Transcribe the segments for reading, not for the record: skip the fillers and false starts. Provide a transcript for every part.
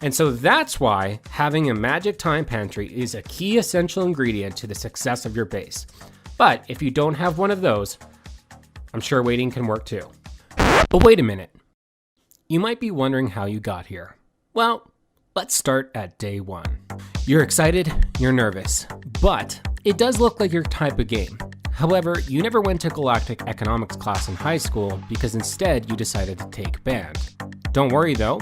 And so that's why having a magic time pantry is a key essential ingredient to the success of your base. But if you don't have one of those, I'm sure waiting can work too. But wait a minute. You might be wondering how you got here. Well, let's start at day one. You're excited, you're nervous, but it does look like your type of game. However, you never went to galactic economics class in high school because instead you decided to take band. Don't worry though.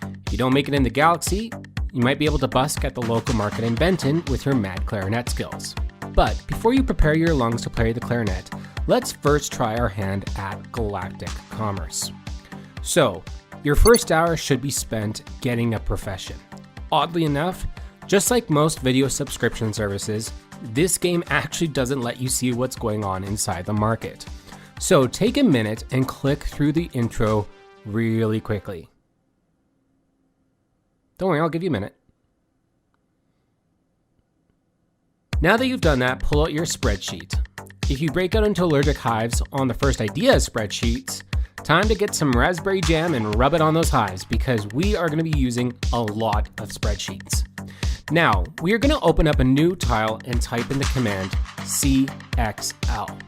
If you don't make it in the galaxy, you might be able to busk at the local market in Benton with your mad clarinet skills. But before you prepare your lungs to play the clarinet, let's first try our hand at galactic commerce. So, your first hour should be spent getting a profession. Oddly enough, just like most video subscription services, this game actually doesn't let you see what's going on inside the market. So take a minute and click through the intro really quickly. Don't worry, I'll give you a minute. Now that you've done that, pull out your spreadsheet. If you break out into allergic hives on the first idea spreadsheets, time to get some raspberry jam and rub it on those hives because we are going to be using a lot of spreadsheets. Now, we are going to open up a new tile and type in the command CXL.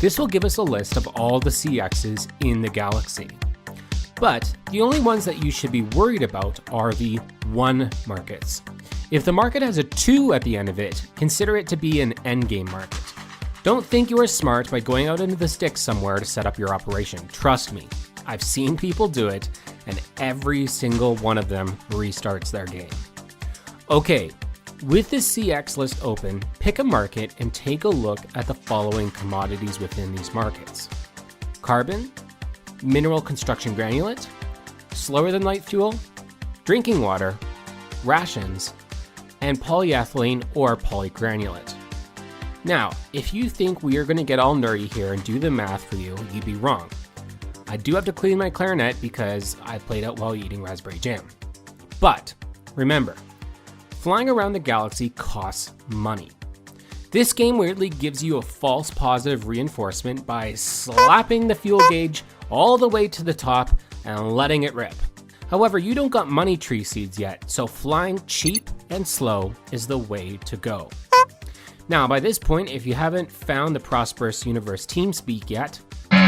This will give us a list of all the CXs in the galaxy. But the only ones that you should be worried about are the 1 markets. If the market has a 2 at the end of it, consider it to be an endgame market. Don't think you are smart by going out into the sticks somewhere to set up your operation. Trust me, I've seen people do it, and every single one of them restarts their game. Okay, with the CX list open, pick a market and take a look at the following commodities within these markets. Carbon, mineral construction granulate, slower than light fuel, drinking water, rations, and polyethylene or polygranulate. Now, if you think we are going to get all nerdy here and do the math for you, you'd be wrong. I do have to clean my clarinet because I played out while eating raspberry jam. But remember, flying around the galaxy costs money. This game weirdly gives you a false positive reinforcement by slapping the fuel gauge all the way to the top and letting it rip. However, you don't got money tree seeds yet, so flying cheap and slow is the way to go. Now, by this point, if you haven't found the Prosperous Universe TeamSpeak yet,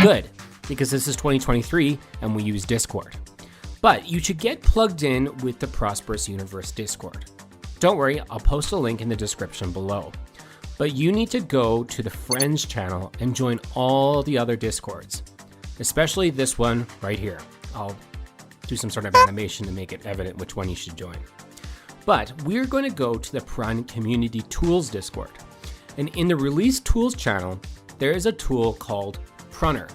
good, because this is 2023 and we use Discord. But you should get plugged in with the Prosperous Universe Discord. Don't worry, I'll post a link in the description below. But you need to go to the Friends channel and join all the other Discords, especially this one right here. I'll do some sort of animation to make it evident which one you should join. But we're going to go to the Prime Community Tools Discord. And in the Release Tools channel, there is a tool called Prunner.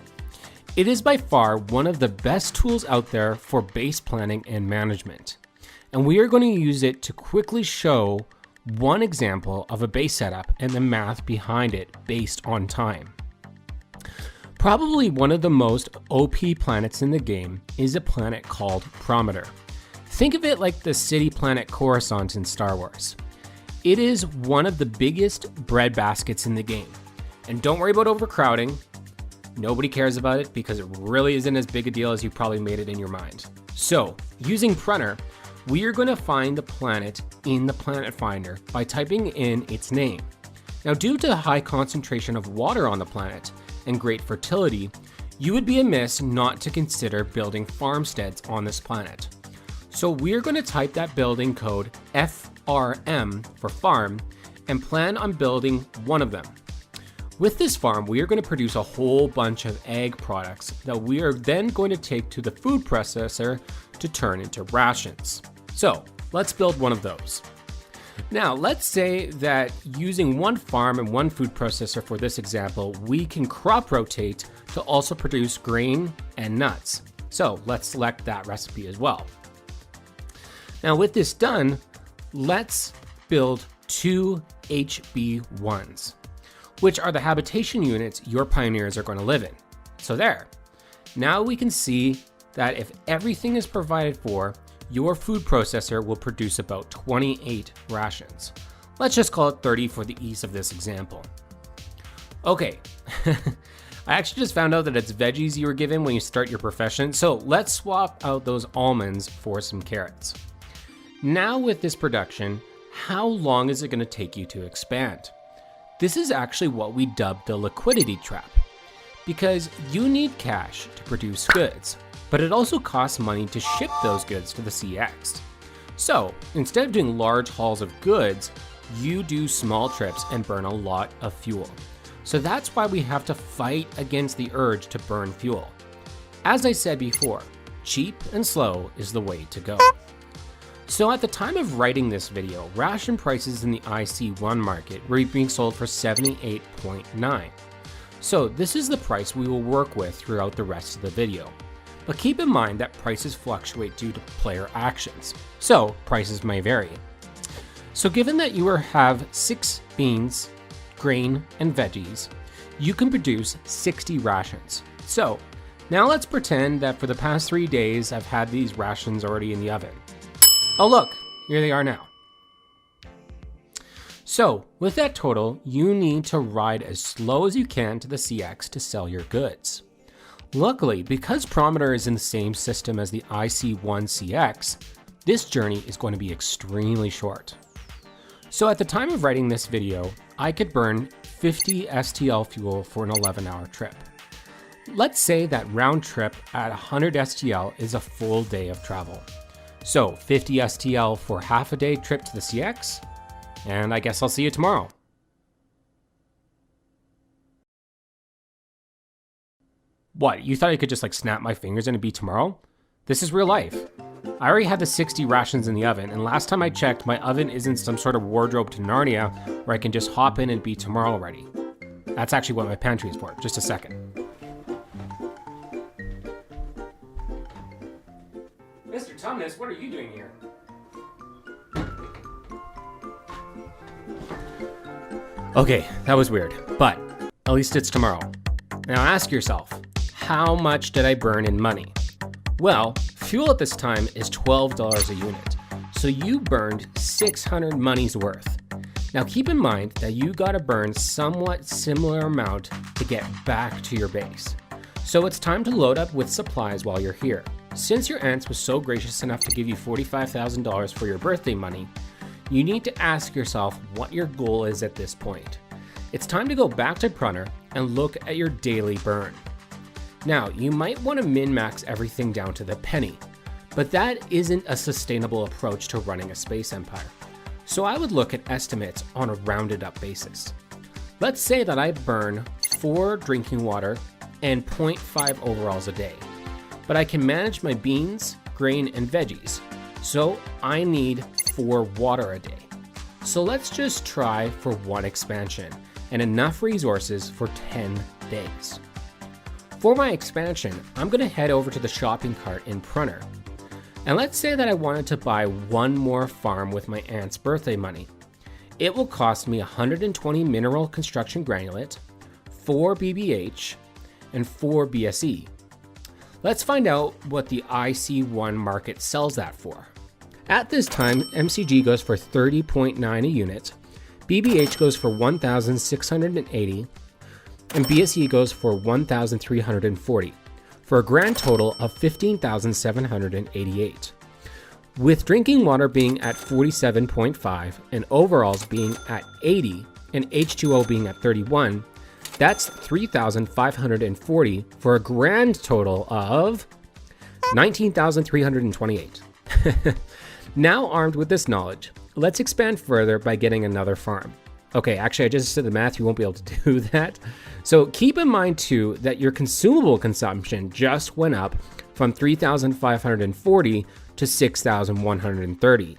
It is by far one of the best tools out there for base planning and management. And we are going to use it to quickly show one example of a base setup and the math behind it based on time. Probably one of the most OP planets in the game is a planet called Prometer. Think of it like the city planet Coruscant in Star Wars. It is one of the biggest breadbaskets in the game. And don't worry about overcrowding. Nobody cares about it because it really isn't as big a deal as you probably made it in your mind. So, using Prunner, we are going to find the planet in the Planet Finder by typing in its name. Now, due to the high concentration of water on the planet and great fertility, you would be amiss not to consider building farmsteads on this planet. So we're going to type that building code FRM for farm and plan on building one of them. With this farm, we are going to produce a whole bunch of egg products that we are then going to take to the food processor to turn into rations. So let's build one of those. Now, let's say that using one farm and one food processor for this example, we can crop rotate to also produce grain and nuts. So let's select that recipe as well. Now, with this done, let's build 2 HB1s, which are the habitation units your pioneers are going to live in. So there. Now we can see that if everything is provided for, your food processor will produce about 28 rations. Let's just call it 30 for the ease of this example. Okay, I actually just found out that it's veggies you were given when you start your profession, so let's swap out those almonds for some carrots. Now with this production, how long is it going to take you to expand? This is actually what we dub the liquidity trap, because you need cash to produce goods, but it also costs money to ship those goods to the CX. So instead of doing large hauls of goods, you do small trips and burn a lot of fuel. So that's why we have to fight against the urge to burn fuel. As I said before, cheap and slow is the way to go. So at the time of writing this video, ration prices in the IC1 market were being sold for 78.9. So this is the price we will work with throughout the rest of the video. But keep in mind that prices fluctuate due to player actions, so prices may vary. So given that you have 6 beans, grain, and veggies, you can produce 60 rations. So now let's pretend that for the past 3 days I've had these rations already in the oven. Oh look, here they are now. So with that total, you need to ride as slow as you can to the CX to sell your goods. Luckily, because Prometer is in the same system as the IC1 CX, this journey is going to be extremely short. So at the time of writing this video, I could burn 50 STL fuel for an 11-hour trip. Let's say that round trip at 100 STL is a full day of travel. So 50 STL for half a day trip to the CX, and I guess I'll see you tomorrow. What, you thought I could just snap my fingers and it'd be tomorrow? This is real life. I already had the 60 rations in the oven, and last time I checked, my oven isn't some sort of wardrobe to Narnia where I can just hop in and be tomorrow already. That's actually what my pantry is for. Just a second. Mr. Tumnus, what are you doing here? Okay, that was weird, but at least it's tomorrow. Now ask yourself, how much did I burn in money? Well, fuel at this time is $12 a unit, so you burned 600 money's worth. Now keep in mind that you gotta burn somewhat similar amount to get back to your base. So it's time to load up with supplies while you're here. Since your aunt was so gracious enough to give you $45,000 for your birthday money, you need to ask yourself what your goal is at this point. It's time to go back to Prunner and look at your daily burn. Now, you might want to min-max everything down to the penny, but that isn't a sustainable approach to running a space empire. So I would look at estimates on a rounded up basis. Let's say that I burn 4 drinking water and 0.5 overalls a day, but I can manage my beans, grain, and veggies, so I need 4 water a day. So let's just try for 1 expansion and enough resources for 10 days. For my expansion, I'm going to head over to the shopping cart in Prunner. And let's say that I wanted to buy 1 more farm with my aunt's birthday money. It will cost me 120 mineral construction granulate, 4 BBH, and 4 BSE. Let's find out what the IC1 market sells that for. At this time, MCG goes for 30.9 a unit, BBH goes for 1,680, and BSE goes for 1,340, for a grand total of 15,788. With drinking water being at 47.5 and overalls being at 80 and H2O being at 31, that's 3,540 for a grand total of 19,328. Now armed with this knowledge, let's expand further by getting another farm. Okay, actually I just did the math, you won't be able to do that. So keep in mind too that your consumable consumption just went up from 3,540 to 6,130.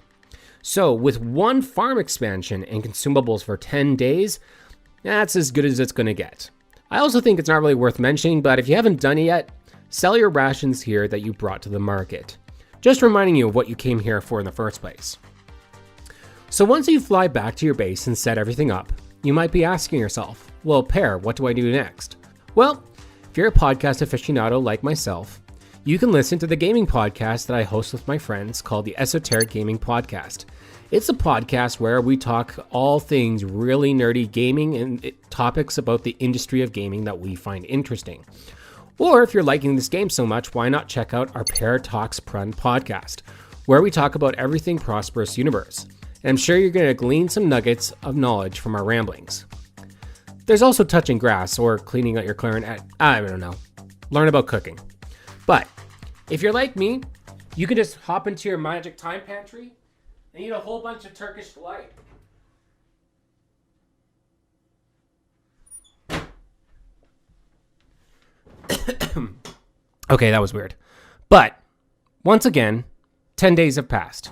So with 1 farm expansion and consumables for 10 days, that's as good as it's gonna get. I also think it's not really worth mentioning, but if you haven't done it yet, sell your rations here that you brought to the market. Just reminding you of what you came here for in the first place. So once you fly back to your base and set everything up, you might be asking yourself, well, Pear, what do I do next? Well, if you're a podcast aficionado like myself, you can listen to the gaming podcast that I host with my friends called the Esoteric Gaming Podcast. It's a podcast where we talk all things really nerdy gaming and topics about the industry of gaming that we find interesting. Or if you're liking this game so much, why not check out our Pear Talks Prun podcast, where we talk about everything Prosperous Universe. And I'm sure you're going to glean some nuggets of knowledge from our ramblings. There's also touching grass or cleaning out your clarinet. I don't know. Learn about cooking. But if you're like me, you can just hop into your magic time pantry and eat a whole bunch of Turkish delight. Okay, that was weird. But once again, 10 days have passed.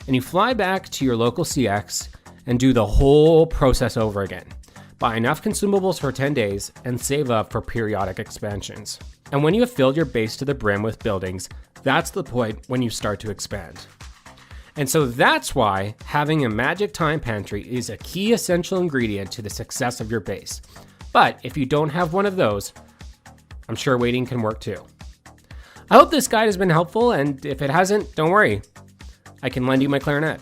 And you fly back to your local CX and do the whole process over again. Buy enough consumables for 10 days and save up for periodic expansions. And when you have filled your base to the brim with buildings, that's the point when you start to expand. And so that's why having a magic time pantry is a key essential ingredient to the success of your base. But if you don't have one of those, I'm sure waiting can work too. I hope this guide has been helpful, and if it hasn't, don't worry. I can lend you my clarinet.